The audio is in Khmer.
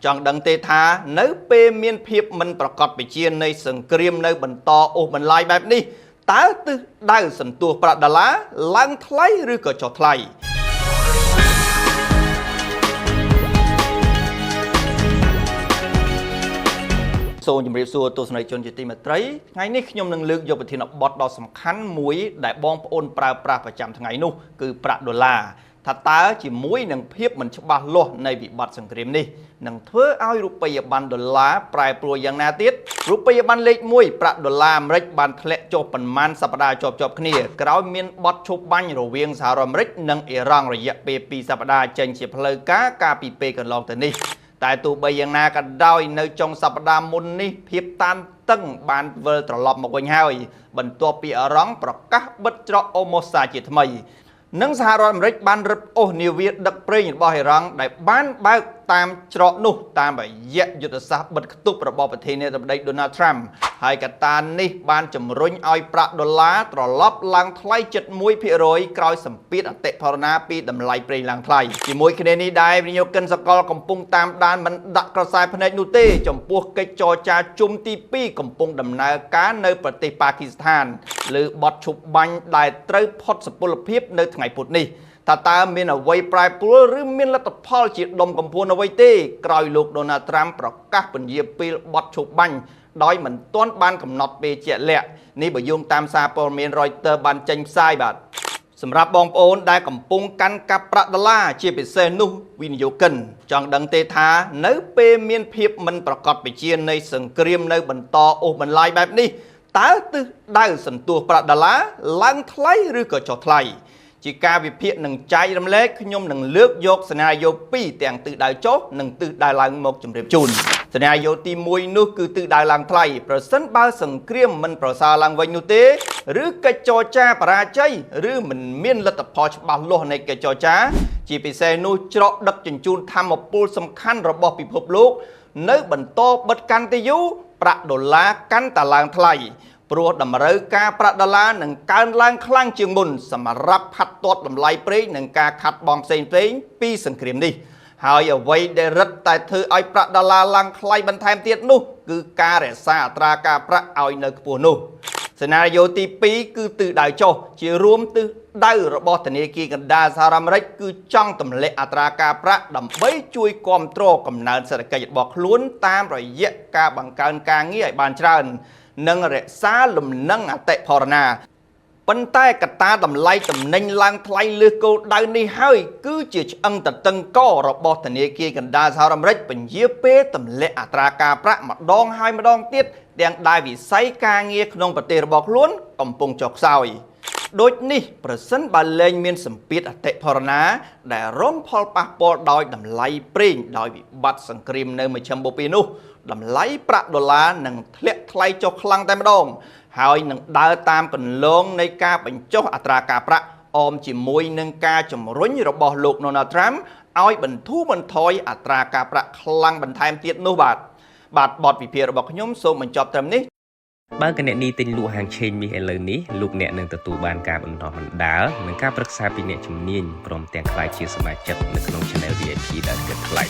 ចង់ដឹងទេថានៅពេលមានភាពមិនប្រកបវិជ្ជានៃសង្គ្រាមនៅបន្តអូសបន្លាយបែបនេះតើទិសដៅសន្ទុះប្រាក់ដុល្លារឡើងថ្លៃឬក៏ចុះថ្លៃសូមជម្រាបសួរទស្សនិកជនជាទីមេត្រីថ្ងៃនេះខ្ញុំនឹងលើកយកប្រធានបទដ៏សំខាន់មួយដែលបងប្អូនប្រើប្រាស់ប្រចាំថ្ងៃនោះគឺប្រាក់ដុល្លារថាតើជាមួយនឹងភាពមិនច្បាស់លាស់នៃវិបត្តិសង្គ្រាមនេះនឹងធ្វើឲ្យរូបិយប័ណ្ណដុល្លារប្រែប្រួលយ៉ាងណាទៀតរូបិយប័ណ្ណលេខ1ប្រាក់ដុល្លារអាមេរិកបានធ្លាក់ចុះប៉ុន្មានសប្តាហ៍ជាប់ៗគ្នាក្រោយមានបទឈប់បាញ់រវាងសហរដ្ឋអាមេរិកនិងអ៊ីរ៉ង់រយៈពេល2សប្តាហ៍ចេញជាផ្លូវការកាលពីពេលកន្លងទៅនេះតែទោះបីយ៉ាងណាក៏ដោយនៅចុងសប្តាហ៍មុននេះភាពតានតឹងបានវិលត្រឡប់មកវិញហើយបន្ទាប់ពីអ៊ីរ៉ង់ប្រកាសបិទច្រកអូម៉ូសាជាថ្មីនិងសហរដ្ឋអាមេរិកបានរឹបអូសនាវាដឹកប្រេងរបស់អ៊ីរ៉ង់ដែលបានបើកតាមច្រកនោះតាមរយៈយុទ្ធសាស្ត្របិទគប់របស់ប្រធានាធិបតី Donald Trump ហើយកត្តានេះបានជំរុញឲ្យប្រាក់ដុល្លារត្រឡប់ឡើងថ្លៃជិត 1% ក្រោយសម្ពាធអតិផរណាពីតម្លៃប្រេងឡើងថ្លៃជាមួយគ្នានេះដែរវិនិយោគិនសកលកំពុងតាមដានមិនដាក់ក្រសែភ្នែកនោះទេចំពោះកិច្ចចរចាជុំទី2កំពុងដំណើរការនៅប្រទេសប៉ាគីស្ថានលើបទឈប់បាញ់ដែលត្រូវផុតសុពលភាពនៅថ្ងៃពុធនេះថាតើមានអ្វីប្រែប្រួលឬមានលទ្ធផលជាដុំកំភួនអ្វីទេក្រោយលោក Donald Trump ប្រកាសពន្យាពេលបទឈប់បាញ់ដោយមិនទាន់បានកំណត់ពេលជាក់លាក់នេះបើយោងតាមសារព័ត៌មាន Reuters បានចេញផ្សាយបាទសម្រាប់បងប្អូនដែលកំពុងកាន់កាប់ប្រាក់ដុល្លារជាពិសេសនោះវិនិយោគិនចង់ដឹងទេថានៅពេលមានភាពមិនប្រកបវិជ្ជានៃសង្គ្រាមនៅបន្តអូសបន្លាយបែបនេះតើទិសដៅសន្ទុះប្រាក់ដុល្លារឡើងថ្លៃឬក៏ចុះថ្លៃជាការវិភាគនិងចែករំលែកខ្ញុំនឹងលើកយកសេណារីយ៉ូ2ទាំងទិសដៅចុះនិងទិសដៅឡើងមកជម្រាបជូនសេណារីយ៉ូទី1នោះគឺទិសដៅឡើងថ្លៃប្រសិនបើសង្គ្រាមមិនប្រសើរឡើងវិញនោះទេឬកិច្ចចរចាបរាជ័យឬមិនមានលទ្ធផលច្បាស់លាស់នៃកិច្ចចរចាជាពិសេសនោះច្រកដឹកជញ្ជូនធម្មពលសំខាន់របស់ពិភពលោកនៅបន្តបិទកាន់តែយូរប្រាក់ដុល្លារកាន់តែឡើងថ្លៃព្រោះតម្រូវការប្រាក់ដុល្លារនឹងកើនឡើងខ្លាំងជាងមុនសម្រាប់ផាត់ទាត់តម្លៃប្រេងនិងការខាត់បងផ្សេងពីសង្គ្រាមនេះហើយអ្វីដែលរឹតតែធ្វើឲ្យប្រាក់ដុល្លារឡើងថ្លៃបន្ថែមទៀតនោះគឺការរក្សាអត្រាការប្រាក់ឲ្យនៅខ្ពស់នោះសេណារីយ៉ូទី2គឺទិសដៅចុះជារួមទិសដៅរបស់ធនាគារកណ្ដាលសហរដ្ឋអាមេរិកគឺចង់ទម្លាក់អត្រាការប្រាក់ដើម្បីជួយគាំទ្រកំណើនសេដ្ឋកិច្ចរបស់ខ្លួនតាមរយៈការបង្កើនការងារឲ្យបានច្រើននិងរក្សាលំនឹងអតិផរណាប៉ុន្តែកត្តាតម្លៃទំនិញឡើងថ្លៃលើសគោលដៅនេះហើយគឺជាឆ្អឹងតតឹងករបស់ធនាគារកណ្ដាលសហរដ្ឋអាមេរិកពន្យាពេលទម្លាក់អត្រាការប្រាក់ម្ដងហើយម្ដងទៀតទាំងដែលវិស័យការងារក្នុងប្រទេសរបស់ខ្លួនកំពុងចុះខ្សោយដូចនេះប្រសិនបើលែងមានសម្ពាធអតិផរណាដែលរងផលប៉ះពាល់ដោយតម្លៃប្រេងដោយវិបត្តិសង្គ្រាមនៅមជ្ឈិមបូព៌ានោះតម្លៃប្រាក់ដុល្លារនឹងធ្លាក់ថ្លៃចុះខ្លាំងតែម្ដងហើយនឹងដើរតាមគន្លងនៃការបញ្ចុះអត្រាការប្រាក់អមជាមួយនឹងការជំរុញរបស់លោក Donald Trump ឲ្យបន្ធូរបន្ថយអត្រាការប្រាក់ខ្លាំងបន្ថែមទៀតនោះបាទបទវិភាគរបស់ខ្ញុំសូមបញ្ចប់ត្រឹមនេះបើកអ្នកនេះទិញលក់ហាងឆេងមាសឥឡូវនេះលោកអ្នកនឹងទទួលបានការបន្តបណ្ដាលនិងការប្រឹក្សាពីអ្នកជំនាញព្រមទាំងក្លាយជាសមាជិកនៅក្នុង Channel VIP ដែលគិតថ្លៃ